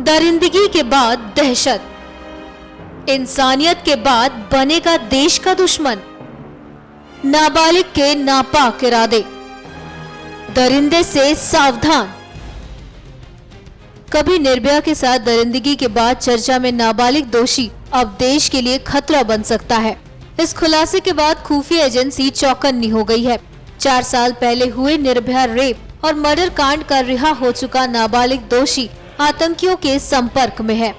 दरिंदगी के बाद दहशत, इंसानियत के बाद बनेगा देश का दुश्मन। नाबालिग के नापाक इरादे, दरिंदे से सावधान। कभी निर्भया के साथ दरिंदगी के बाद चर्चा में नाबालिग दोषी अब देश के लिए खतरा बन सकता है। इस खुलासे के बाद खुफिया एजेंसी चौकन्नी हो गई है। 4 साल पहले हुए निर्भया रेप और मर्डर कांड का रिहा हो चुका नाबालिग दोषी आतंकियों के संपर्क में है।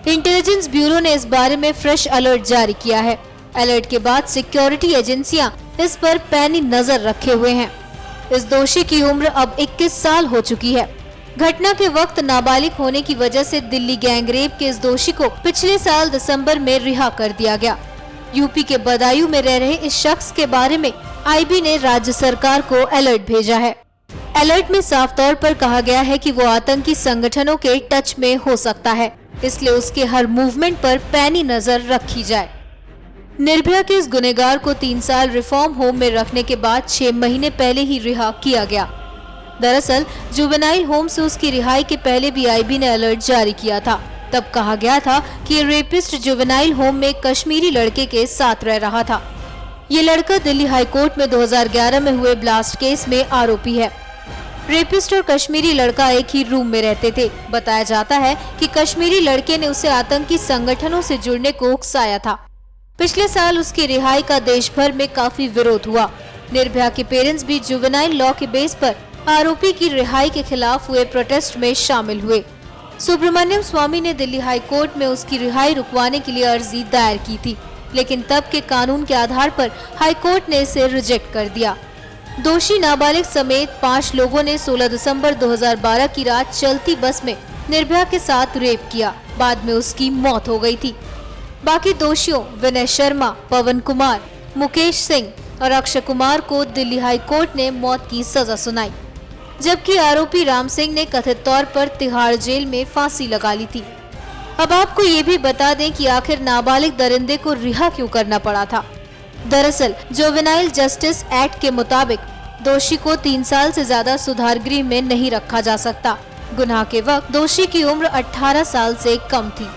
इंटेलिजेंस ब्यूरो ने इस बारे में फ्रेश अलर्ट जारी किया है। अलर्ट के बाद सिक्योरिटी एजेंसियां इस पर पैनी नजर रखे हुए हैं। इस दोषी की उम्र अब 21 साल हो चुकी है। घटना के वक्त नाबालिग होने की वजह से दिल्ली गैंगरेप के इस दोषी को पिछले साल दिसंबर में रिहा कर दिया गया। यूपी के बदायूं में रह रहे इस शख्स के बारे में आईबी ने राज्य सरकार को अलर्ट भेजा है। अलर्ट में साफ तौर पर कहा गया है कि वो आतंकी संगठनों के टच में हो सकता है, इसलिए उसके हर मूवमेंट पर पैनी नजर रखी जाए। निर्भया के इस गुनहगार को 3 साल रिफॉर्म होम में रखने के बाद 6 महीने पहले ही रिहा किया गया। दरअसल जुवेनाइल होम से उसकी रिहाई के पहले भी आईबी ने अलर्ट जारी किया था। तब कहा गया था कि रेपिस्ट जुवेनाइल होम में कश्मीरी लड़के के साथ रह रहा था। ये लड़का दिल्ली हाई कोर्ट में 2011 में हुए ब्लास्ट केस में आरोपी है। रेपिस्ट और कश्मीरी लड़का एक ही रूम में रहते थे। बताया जाता है कि कश्मीरी लड़के ने उसे आतंकी संगठनों से जुड़ने को उकसाया था। पिछले साल उसकी रिहाई का देश भर में काफी विरोध हुआ। निर्भया के पेरेंट्स भी जुवेनाइल लॉ के बेस पर आरोपी की रिहाई के खिलाफ हुए प्रोटेस्ट में शामिल हुए। सुब्रमण्यम स्वामी ने दिल्ली हाई कोर्ट में उसकी रिहाई रुकवाने के लिए अर्जी दायर की थी, लेकिन तब के कानून के आधार पर हाई कोर्ट ने इसे रिजेक्ट कर दिया। दोषी नाबालिग समेत 5 लोगों ने 16 दिसंबर 2012 की रात चलती बस में निर्भया के साथ रेप किया। बाद में उसकी मौत हो गई थी। बाकी दोषियों विनय शर्मा, पवन कुमार, मुकेश सिंह और अक्षय कुमार को दिल्ली हाई कोर्ट ने मौत की सजा सुनाई, जबकि आरोपी राम सिंह ने कथित तौर पर तिहाड़ जेल में फांसी लगा ली थी। अब आपको ये भी बता दें कि आखिर नाबालिग दरिंदे को रिहा क्यों करना पड़ा था। दरअसल जुवेनाइल जस्टिस एक्ट के मुताबिक दोषी को 3 साल से ज्यादा सुधार गृह में नहीं रखा जा सकता। गुनाह के वक्त दोषी की उम्र 18 साल से कम थी।